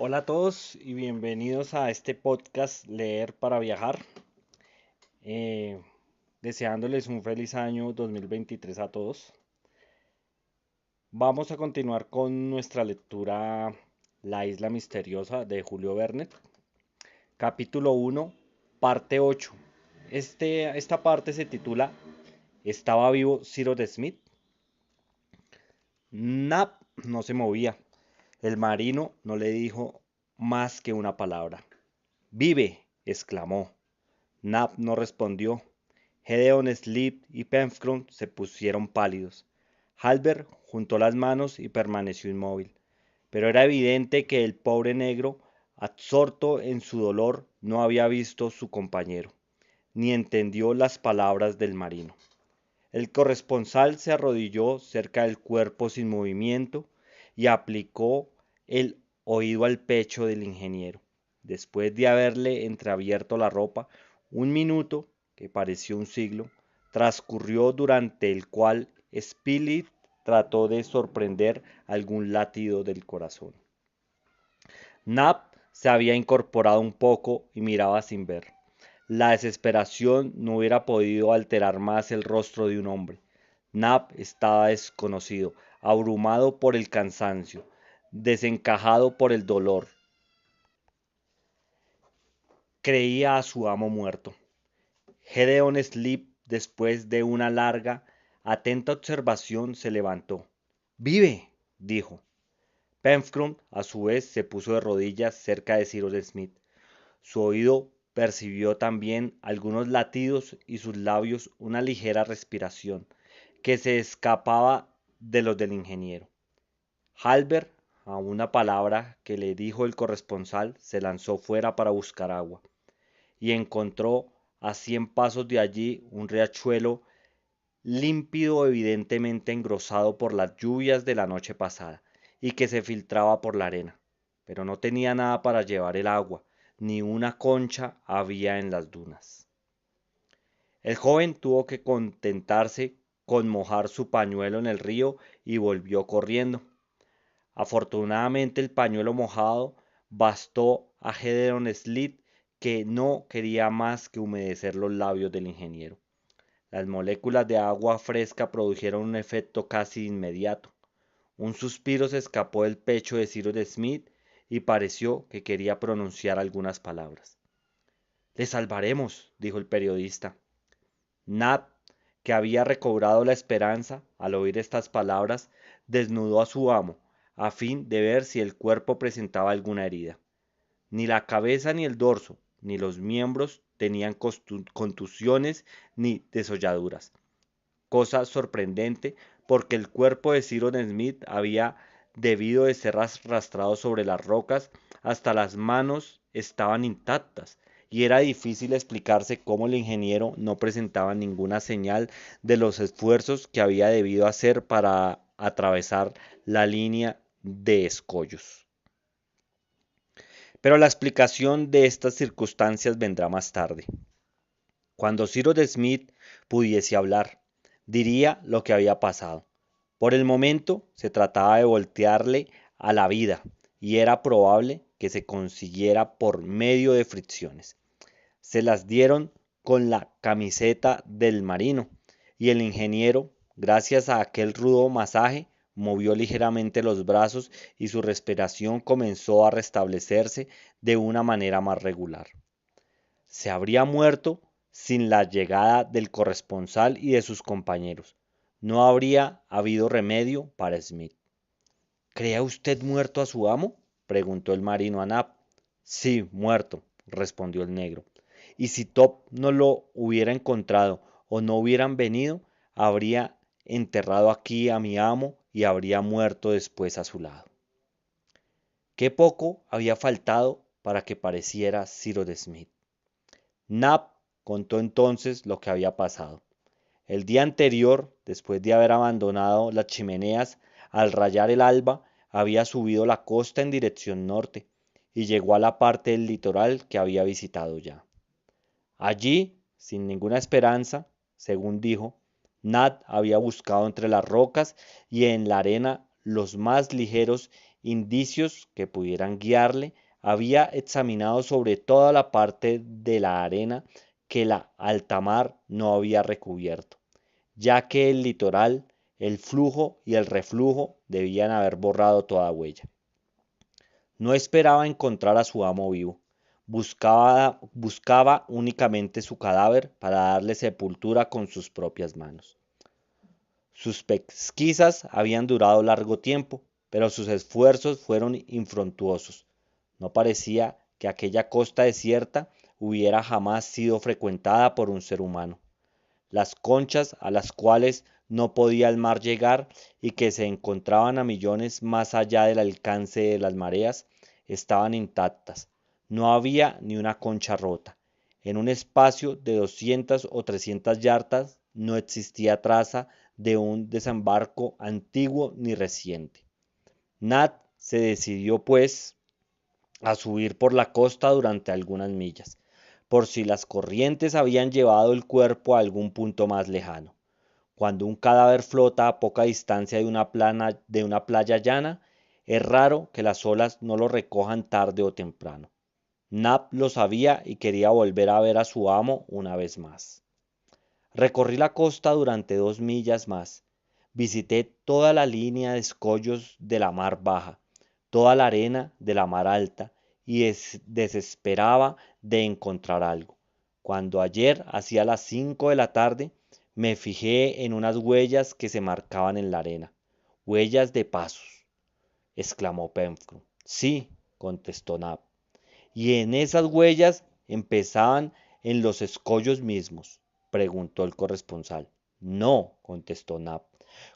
Hola a todos y bienvenidos a este podcast Leer para Viajar. Eh, Deseándoles un feliz año 2023 a todos. Vamos a continuar con nuestra lectura La Isla Misteriosa de Julio Verne, capítulo 1, parte 8. Esta parte se titula ¿Estaba vivo Cyrus Smith? Nap no se movía. El marino no le dijo más que una palabra. ¡Vive!, exclamó. Nab no respondió. Gedeon Spilett y Pencroff se pusieron pálidos. Harbert juntó las manos y permaneció inmóvil. Pero era evidente que el pobre negro, absorto en su dolor, no había visto su compañero, ni entendió las palabras del marino. El corresponsal se arrodilló cerca del cuerpo sin movimiento y aplicó el oído al pecho del ingeniero. Después de haberle entreabierto la ropa, un minuto, que pareció un siglo, transcurrió durante el cual Spilett trató de sorprender algún latido del corazón. Nab se había incorporado un poco y miraba sin ver. La desesperación no hubiera podido alterar más el rostro de un hombre. Nab estaba desconocido, abrumado por el cansancio, desencajado por el dolor. Creía a su amo muerto. Gedeon Spilett, después de una larga, atenta observación, se levantó. ¡Vive!, dijo. Pencroff, a su vez, se puso de rodillas cerca de Cyrus Smith. Su oído percibió también algunos latidos y sus labios una ligera respiración, que se escapaba de los del ingeniero. Harbert, a una palabra que le dijo el corresponsal, se lanzó fuera para buscar agua, y encontró a 100 pasos de allí un riachuelo límpido, evidentemente engrosado por las lluvias de la noche pasada, y que se filtraba por la arena. Pero no tenía nada para llevar el agua, ni una concha había en las dunas. El joven tuvo que contentarse con mojar su pañuelo en el río y volvió corriendo. Afortunadamente el pañuelo mojado bastó a Gedeon Spilett, que no quería más que humedecer los labios del ingeniero. Las moléculas de agua fresca produjeron un efecto casi inmediato. Un suspiro se escapó del pecho de Cyrus Smith y pareció que quería pronunciar algunas palabras. «Le salvaremos», dijo el periodista. Nab, que había recobrado la esperanza al oír estas palabras, desnudó a su amo, a fin de ver si el cuerpo presentaba alguna herida. Ni la cabeza ni el dorso, ni los miembros tenían contusiones ni desolladuras. Cosa sorprendente, porque el cuerpo de Cyrus Smith había debido de ser arrastrado sobre las rocas hasta las manos estaban intactas, y era difícil explicarse cómo el ingeniero no presentaba ninguna señal de los esfuerzos que había debido hacer para atravesar la línea de escollos. Pero la explicación de estas circunstancias vendrá más tarde. Cuando Cyrus Smith pudiese hablar, diría lo que había pasado. Por el momento se trataba de voltearle a la vida, y era probable que se consiguiera por medio de fricciones. Se las dieron con la camiseta del marino, y el ingeniero, gracias a aquel rudo masaje, movió ligeramente los brazos y su respiración comenzó a restablecerse de una manera más regular. Se habría muerto sin la llegada del corresponsal y de sus compañeros. No habría habido remedio para Smith. ¿Cree usted muerto a su amo?, preguntó el marino a Nab. Sí, muerto, respondió el negro. Y si Top no lo hubiera encontrado o no hubieran venido, habría enterrado aquí a mi amo y habría muerto después a su lado. Qué poco había faltado para que pareciera Cyrus Smith. Nab contó entonces lo que había pasado. El día anterior, después de haber abandonado las chimeneas, al rayar el alba, había subido la costa en dirección norte y llegó a la parte del litoral que había visitado ya. Allí, sin ninguna esperanza, según dijo, Nat había buscado entre las rocas y en la arena los más ligeros indicios que pudieran guiarle, había examinado sobre toda la parte de la arena que la alta mar no había recubierto, ya que el litoral, el flujo y el reflujo debían haber borrado toda huella. No esperaba encontrar a su amo vivo. Buscaba únicamente su cadáver para darle sepultura con sus propias manos. Sus pesquisas habían durado largo tiempo, pero sus esfuerzos fueron infructuosos. No parecía que aquella costa desierta hubiera jamás sido frecuentada por un ser humano. Las conchas a las cuales no podía el mar llegar y que se encontraban a millones más allá del alcance de las mareas, estaban intactas. No había ni una concha rota. En un espacio de 200 o 300 yardas no existía traza de un desembarco antiguo ni reciente. Nat se decidió, pues, a subir por la costa durante algunas millas, por si las corrientes habían llevado el cuerpo a algún punto más lejano. Cuando un cadáver flota a poca distancia de una playa llana, es raro que las olas no lo recojan tarde o temprano. Nab lo sabía y quería volver a ver a su amo una vez más. Recorrí la costa durante 2 millas más. Visité toda la línea de escollos de la mar baja, toda la arena de la mar alta, y desesperaba de encontrar algo. Cuando ayer, hacia las 5 de la tarde, me fijé en unas huellas que se marcaban en la arena. Huellas de pasos, exclamó Pencroff. Sí, contestó Nab. Y en esas huellas empezaban en los escollos mismos, preguntó el corresponsal. No, contestó Nab.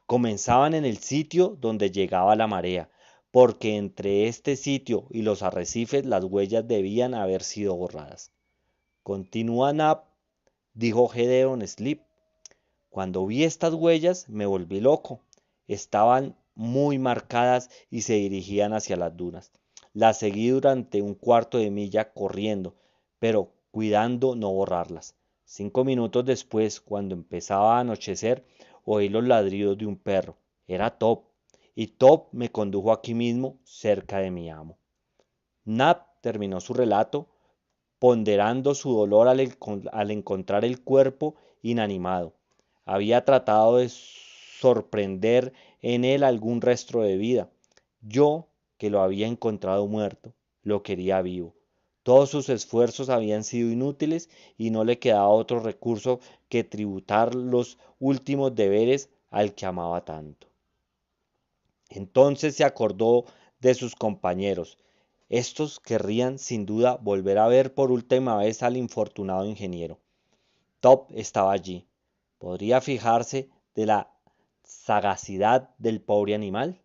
Comenzaban en el sitio donde llegaba la marea, porque entre este sitio y los arrecifes las huellas debían haber sido borradas. Continúa Nab, dijo Gedeon Spilett. Cuando vi estas huellas me volví loco. Estaban muy marcadas y se dirigían hacia las dunas. Las seguí durante un cuarto de milla corriendo, pero cuidando no borrarlas. 5 minutos después, cuando empezaba a anochecer, oí los ladridos de un perro. Era Top, y Top me condujo aquí mismo, cerca de mi amo. Nab terminó su relato, ponderando su dolor al encontrar el cuerpo inanimado. Había tratado de sorprender en él algún resto de vida. Yo, que lo había encontrado muerto, lo quería vivo. Todos sus esfuerzos habían sido inútiles y no le quedaba otro recurso que tributar los últimos deberes al que amaba tanto. Entonces se acordó de sus compañeros. Estos querrían sin duda volver a ver por última vez al infortunado ingeniero. Top estaba allí. ¿Podría fijarse de la sagacidad del pobre animal?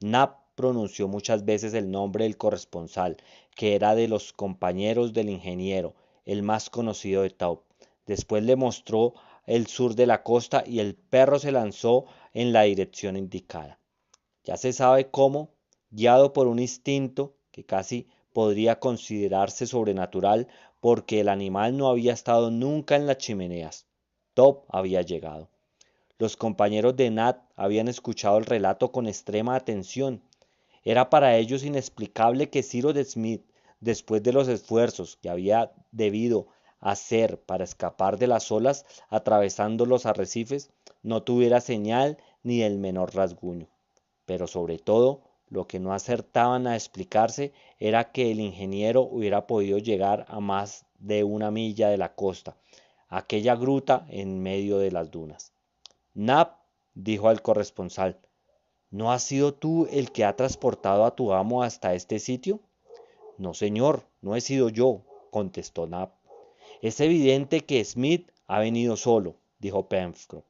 Nab pronunció muchas veces el nombre del corresponsal, que era de los compañeros del ingeniero, el más conocido de Top. Después le mostró el sur de la costa y el perro se lanzó en la dirección indicada. Ya se sabe cómo, guiado por un instinto que casi podría considerarse sobrenatural, porque el animal no había estado nunca en las chimeneas. Top había llegado. Los compañeros de Nat habían escuchado el relato con extrema atención. Era para ellos inexplicable que Cyrus Smith, después de los esfuerzos que había debido hacer para escapar de las olas atravesando los arrecifes, no tuviera señal ni el menor rasguño. Pero sobre todo, lo que no acertaban a explicarse era que el ingeniero hubiera podido llegar a más de 1 milla de la costa, aquella gruta en medio de las dunas. Nab, dijo al corresponsal, ¿no has sido tú el que ha transportado a tu amo hasta este sitio? No, señor, no he sido yo, contestó Nab. Es evidente que Smith ha venido solo, dijo Pencroff.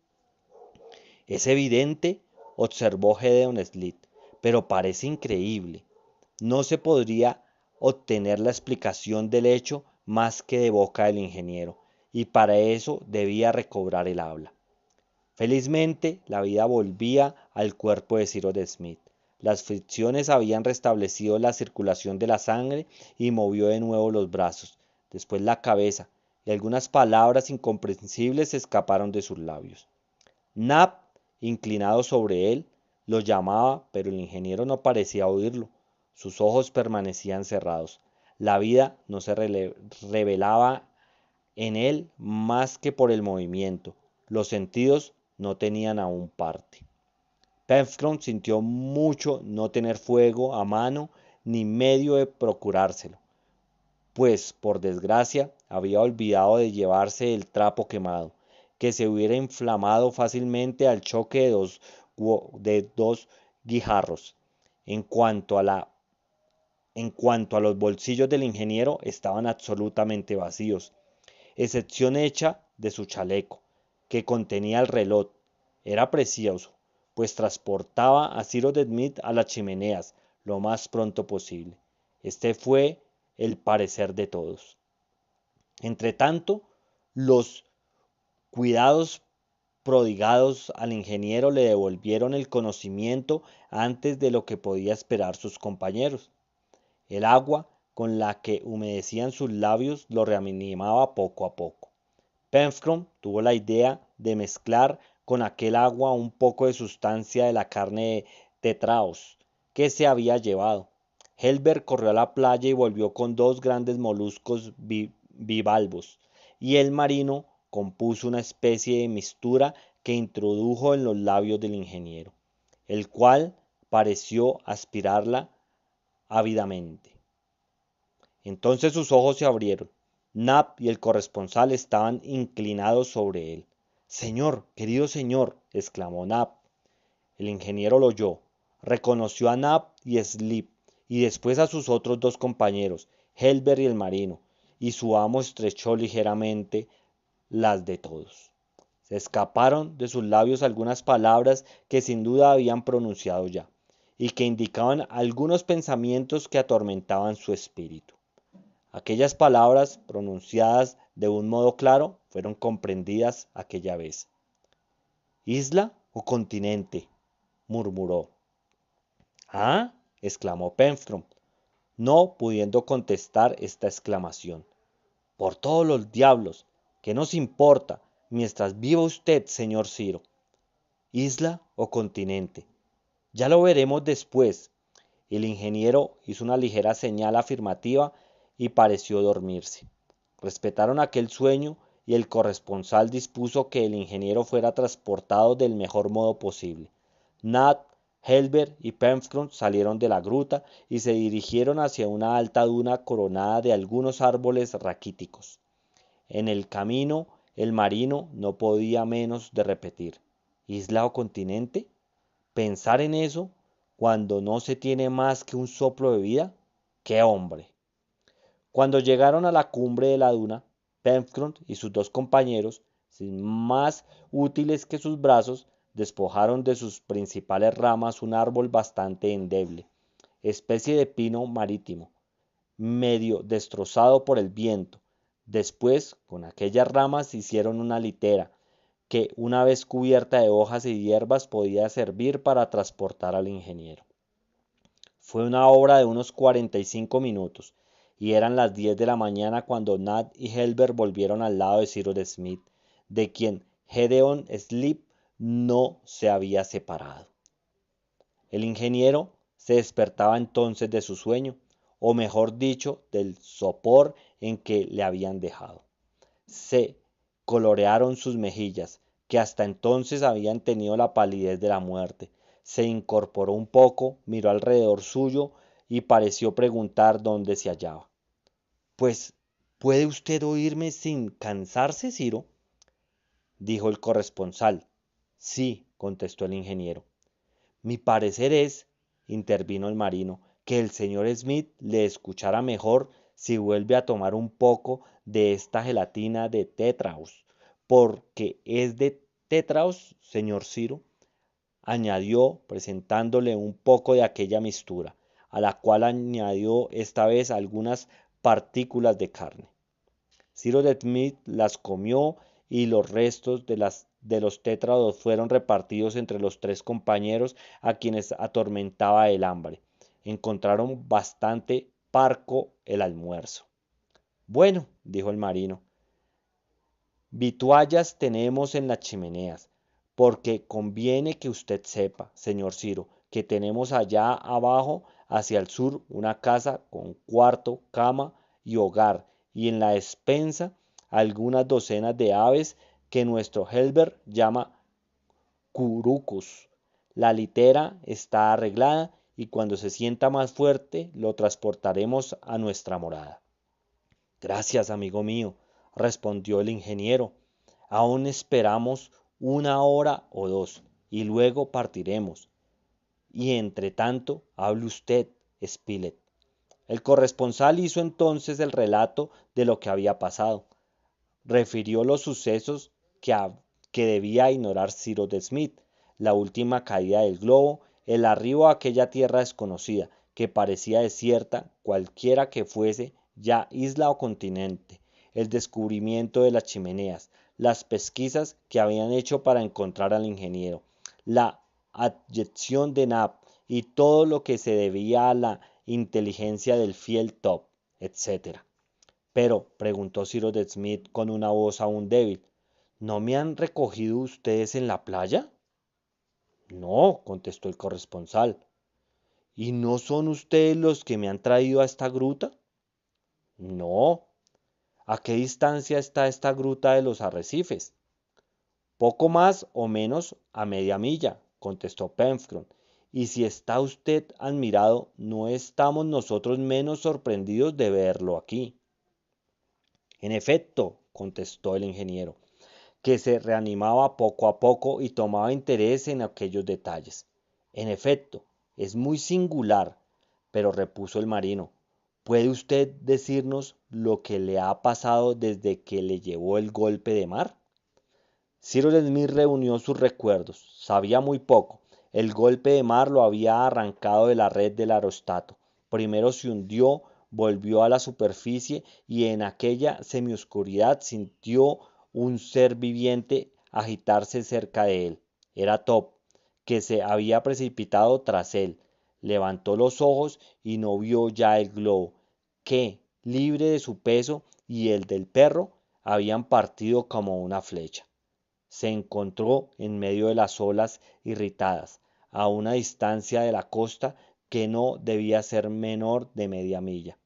Es evidente, observó Gedeon Spilett, pero parece increíble. No se podría obtener la explicación del hecho más que de boca del ingeniero, y para eso debía recobrar el habla. Felizmente, la vida volvía al cuerpo de Cyrus Smith. Las fricciones habían restablecido la circulación de la sangre y movió de nuevo los brazos, después la cabeza, y algunas palabras incomprensibles escaparon de sus labios. Nab, inclinado sobre él, Lo llamaba, pero el ingeniero no parecía oírlo. Sus ojos permanecían cerrados. La vida no se revelaba en él más que por el movimiento. Los sentidos no tenían aún parte. Pencroff sintió mucho no tener fuego a mano ni medio de procurárselo, pues por desgracia había olvidado de llevarse el trapo quemado, que se hubiera inflamado fácilmente al choque de dos guijarros. En cuanto a la en cuanto a los bolsillos del ingeniero, estaban absolutamente vacíos, excepción hecha de su chaleco, que contenía el reloj. Era precioso, pues transportaba a Cyrus Smith a las chimeneas lo más pronto posible. Este fue el parecer de todos. Entretanto, los cuidados prodigados al ingeniero le devolvieron el conocimiento antes de lo que podía esperar sus compañeros. El agua con la que humedecían sus labios lo reanimaba poco a poco. Pencroff tuvo la idea de mezclar con aquel agua un poco de sustancia de la carne de tetraos que se había llevado. Helber corrió a la playa y volvió con dos grandes moluscos bivalvos, y el marino compuso una especie de mixtura que introdujo en los labios del ingeniero, el cual pareció aspirarla ávidamente. Entonces sus ojos se abrieron. Nab y el corresponsal estaban inclinados sobre él. Señor, querido señor, exclamó Nab. El ingeniero lo oyó, reconoció a Nab y Sleep, y después a sus otros dos compañeros, Helber y el marino, y su amo estrechó ligeramente las de todos. Se escaparon de sus labios algunas palabras que sin duda habían pronunciado ya, y que indicaban algunos pensamientos que atormentaban su espíritu. Aquellas palabras, pronunciadas de un modo claro, fueron comprendidas aquella vez. ¿Isla o continente?, murmuró. ¿Ah?, exclamó Pencroff, no pudiendo contestar esta exclamación. Por todos los diablos, ¿qué nos importa mientras viva usted, señor Ciro? ¿Isla o continente? Ya lo veremos después. El ingeniero hizo una ligera señal afirmativa y pareció dormirse. Respetaron aquel sueño y el corresponsal dispuso que el ingeniero fuera transportado del mejor modo posible. Nat, Helber y Pencroff salieron de la gruta y se dirigieron hacia una alta duna coronada de algunos árboles raquíticos. En el camino el marino no podía menos de repetir: ¿isla o continente? Pensar en eso cuando no se tiene más que un soplo de vida. ¡Qué hombre! Cuando llegaron a la cumbre de la duna, Pencroff y sus dos compañeros, sin más útiles que sus brazos, despojaron de sus principales ramas un árbol bastante endeble, especie de pino marítimo, medio destrozado por el viento. Después, con aquellas ramas hicieron una litera, que una vez cubierta de hojas y hierbas podía servir para transportar al ingeniero. Fue una obra de unos 45 minutos, y eran las 10 de la mañana cuando Nat y Helber volvieron al lado de Cyrus Smith, de quien Gédéon Spilett no se había separado. El ingeniero se despertaba entonces de su sueño, o mejor dicho, del sopor en que le habían dejado. Se colorearon sus mejillas, que hasta entonces habían tenido la palidez de la muerte. Se incorporó un poco, miró alrededor suyo y pareció preguntar dónde se hallaba. Pues, ¿puede usted oírme sin cansarse, Ciro?, dijo el corresponsal. Sí, contestó el ingeniero. Mi parecer es, intervino el marino, que el señor Smith le escuchará mejor si vuelve a tomar un poco de esta gelatina de tétraos, porque es de tétraos, señor Ciro, añadió presentándole un poco de aquella mixtura, a la cual añadió esta vez algunas partículas de carne. Cyrus Smith las comió y los restos de los tétrados fueron repartidos entre los tres compañeros a quienes atormentaba el hambre. Encontraron bastante parco el almuerzo. Bueno, dijo el marino, vituallas tenemos en las chimeneas, porque conviene que usted sepa, señor Ciro, que tenemos allá abajo, hacia el sur, una casa con cuarto, cama y hogar, y en la despensa algunas docenas de aves que nuestro Helber llama curucos. La litera está arreglada y cuando se sienta más fuerte lo transportaremos a nuestra morada. Gracias, amigo mío, respondió el ingeniero. Aún esperamos una hora o dos y luego partiremos. Y entre tanto, hable usted, Spilett. El corresponsal hizo entonces el relato de lo que había pasado. Refirió los sucesos que debía ignorar Cyrus Smith, la última caída del globo, el arribo a aquella tierra desconocida, que parecía desierta, cualquiera que fuese ya isla o continente, el descubrimiento de las chimeneas, las pesquisas que habían hecho para encontrar al ingeniero, la adyección de Nab y todo lo que se debía a la inteligencia del fiel Top, etc. Pero, preguntó Cyrus Smith con una voz aún débil, ¿no me han recogido ustedes en la playa? No, contestó el corresponsal. ¿Y no son ustedes los que me han traído a esta gruta? No. ¿A qué distancia está esta gruta de los arrecifes? Poco más o menos a media milla, contestó Pencroff. Y si está usted admirado, no estamos nosotros menos sorprendidos de verlo aquí. En efecto, contestó el ingeniero, que se reanimaba poco a poco y tomaba interés en aquellos detalles. En efecto, es muy singular, pero repuso el marino, ¿puede usted decirnos lo que le ha pasado desde que le llevó el golpe de mar? Cyrus Smith reunió sus recuerdos. Sabía muy poco. El golpe de mar lo había arrancado de la red del aerostato. Primero se hundió, volvió a la superficie y en aquella semioscuridad sintió un ser viviente agitarse cerca de él. Era Top, que se había precipitado tras él. Levantó los ojos y no vio ya el globo, que, libre de su peso y el del perro, habían partido como una flecha. Se encontró en medio de las olas irritadas, a una distancia de la costa que no debía ser menor de media milla.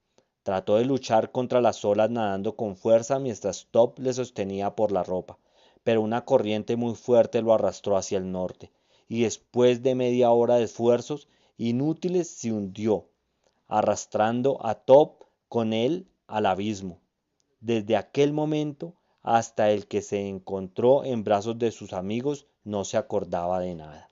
Trató de luchar contra las olas nadando con fuerza mientras Top le sostenía por la ropa, pero una corriente muy fuerte lo arrastró hacia el norte, y después de media hora de esfuerzos inútiles se hundió, arrastrando a Top con él al abismo. Desde aquel momento hasta el que se encontró en brazos de sus amigos no se acordaba de nada.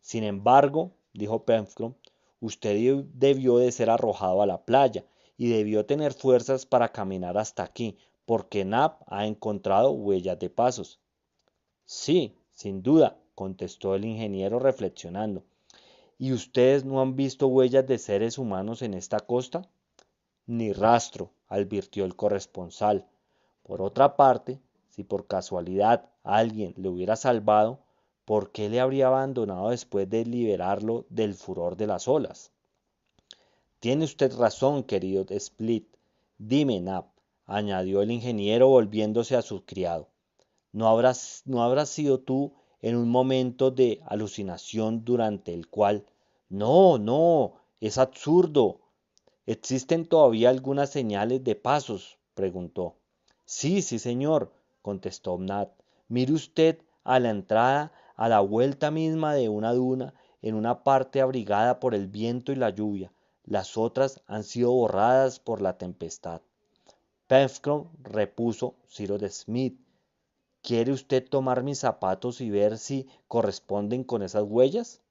Sin embargo, dijo Pencroff, usted debió de ser arrojado a la playa y debió tener fuerzas para caminar hasta aquí, porque Nab ha encontrado huellas de pasos. Sí, sin duda, contestó el ingeniero reflexionando. ¿Y ustedes no han visto huellas de seres humanos en esta costa? Ni rastro, advirtió el corresponsal. Por otra parte, si por casualidad alguien le hubiera salvado, ¿por qué le habría abandonado después de liberarlo del furor de las olas? Tiene usted razón, querido Split. Dime, Nab, añadió el ingeniero volviéndose a su criado. ¿No habrás sido tú en un momento de alucinación durante el cual... No, no, es absurdo. ¿Existen todavía algunas señales de pasos? Preguntó. Sí, sí, señor, contestó Nat. Mire usted a la entrada, a la vuelta misma de una duna, en una parte abrigada por el viento y la lluvia. Las otras han sido borradas por la tempestad. Pencroff, repuso Cyrus Smith, ¿quiere usted tomar mis zapatos y ver si corresponden con esas huellas?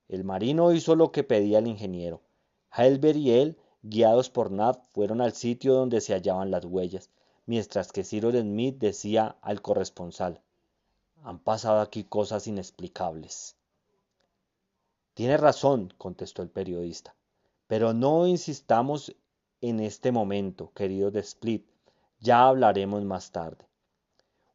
El marino hizo lo que pedía el ingeniero. Halbert y él, guiados por Nab, fueron al sitio donde se hallaban las huellas, mientras que Cyrus Smith decía al corresponsal, han pasado aquí cosas inexplicables. Tiene razón, contestó el periodista, pero no insistamos en este momento, querido de Split, ya hablaremos más tarde.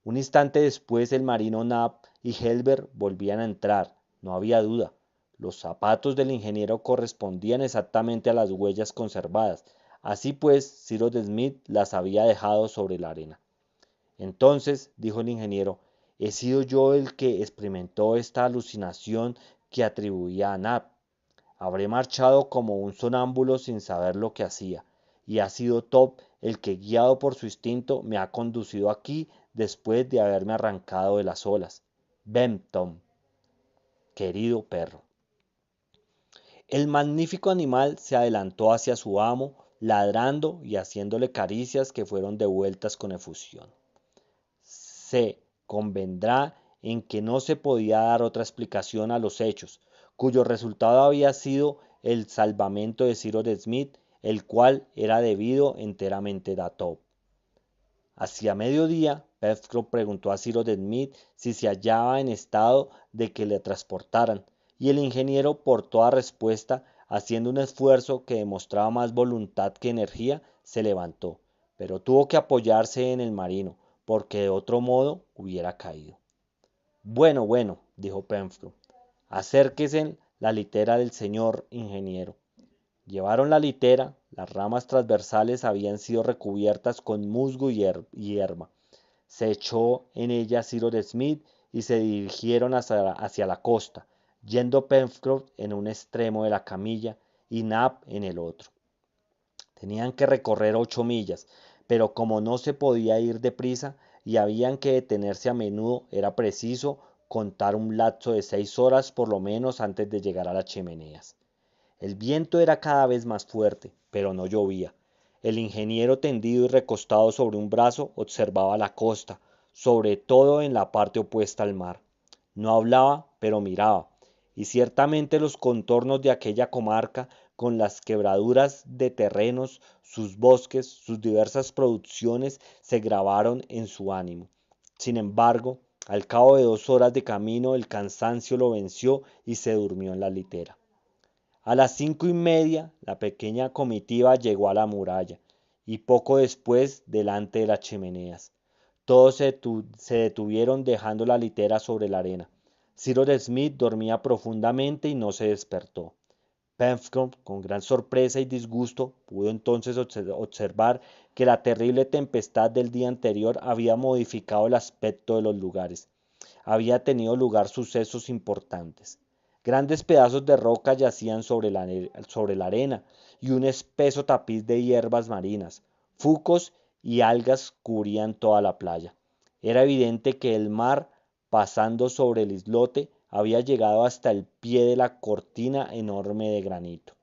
Un instante después el marino Nab y Halbert volvían a entrar, no había duda. Los zapatos del ingeniero correspondían exactamente a las huellas conservadas. Así pues, Cyrus Smith las había dejado sobre la arena. Entonces, dijo el ingeniero, He sido yo el que experimentó esta alucinación que atribuía a Nab. Habré marchado como un sonámbulo sin saber lo que hacía, y ha sido Top el que, guiado por su instinto, me ha conducido aquí después de haberme arrancado de las olas. Ven, Tom, querido perro. El magnífico animal se adelantó hacia su amo, ladrando y haciéndole caricias que fueron devueltas con efusión. Se convendrá en que no se podía dar otra explicación a los hechos, cuyo resultado había sido el salvamento de Cyrus Smith, el cual era debido enteramente a Top. Hacia mediodía, Pencroff preguntó a Cyrus Smith si se hallaba en estado de que le transportaran, y el ingeniero, por toda respuesta, haciendo un esfuerzo que demostraba más voluntad que energía, se levantó, pero tuvo que apoyarse en el marino, porque de otro modo hubiera caído. Bueno, bueno, dijo Pencroff, acérquese la litera del señor ingeniero. Llevaron la litera, las ramas transversales habían sido recubiertas con musgo y hierba. Se echó en ella Cyrus Smith y se dirigieron hacia la costa, yendo Pencroff en un extremo de la camilla y Nab en el otro. Tenían que recorrer 8 millas, pero como no se podía ir deprisa y habían que detenerse a menudo, era preciso contar un lapso de 6 horas por lo menos antes de llegar a las chimeneas. El viento era cada vez más fuerte, pero no llovía. El ingeniero, tendido y recostado sobre un brazo, observaba la costa, sobre todo en la parte opuesta al mar. No hablaba, pero miraba, y ciertamente los contornos de aquella comarca, con las quebraduras de terrenos, sus bosques, sus diversas producciones, se grabaron en su ánimo. Sin embargo, al cabo de 2 horas de camino, el cansancio lo venció y se durmió en la litera. A las 5:30 la pequeña comitiva llegó a la muralla, y poco después delante de las chimeneas. Todos se detuvieron dejando la litera sobre la arena. Cyrus Smith dormía profundamente y no se despertó. Pencroff, con gran sorpresa y disgusto, pudo entonces observar que la terrible tempestad del día anterior había modificado el aspecto de los lugares. Había tenido lugar sucesos importantes. Grandes pedazos de roca yacían sobre la arena y un espeso tapiz de hierbas marinas, fucos y algas cubrían toda la playa. Era evidente que el mar, pasando sobre el islote, había llegado hasta el pie de la cortina enorme de granito.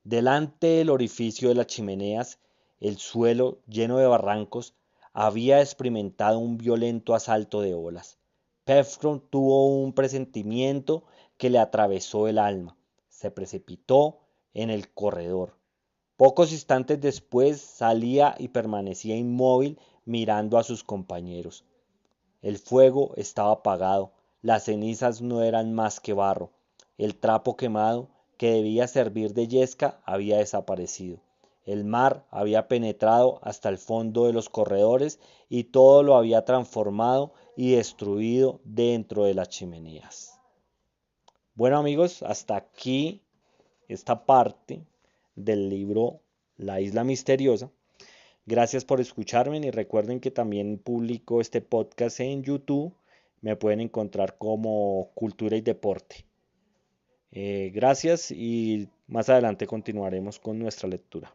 Delante del orificio de las chimeneas, el suelo, lleno de barrancos, había experimentado un violento asalto de olas. Pencroff tuvo un presentimiento que le atravesó el alma. Se precipitó en el corredor. Pocos instantes después salía y permanecía inmóvil mirando a sus compañeros. El fuego estaba apagado, las cenizas no eran más que barro, el trapo quemado, que debía servir de yesca, había desaparecido. El mar había penetrado hasta el fondo de los corredores y todo lo había transformado y destruido dentro de las chimeneas. Bueno amigos, hasta aquí esta parte del libro La Isla Misteriosa. Gracias por escucharme y recuerden que también publico este podcast en YouTube. Me pueden encontrar como Cultura y Deporte. Gracias y más adelante continuaremos con nuestra lectura.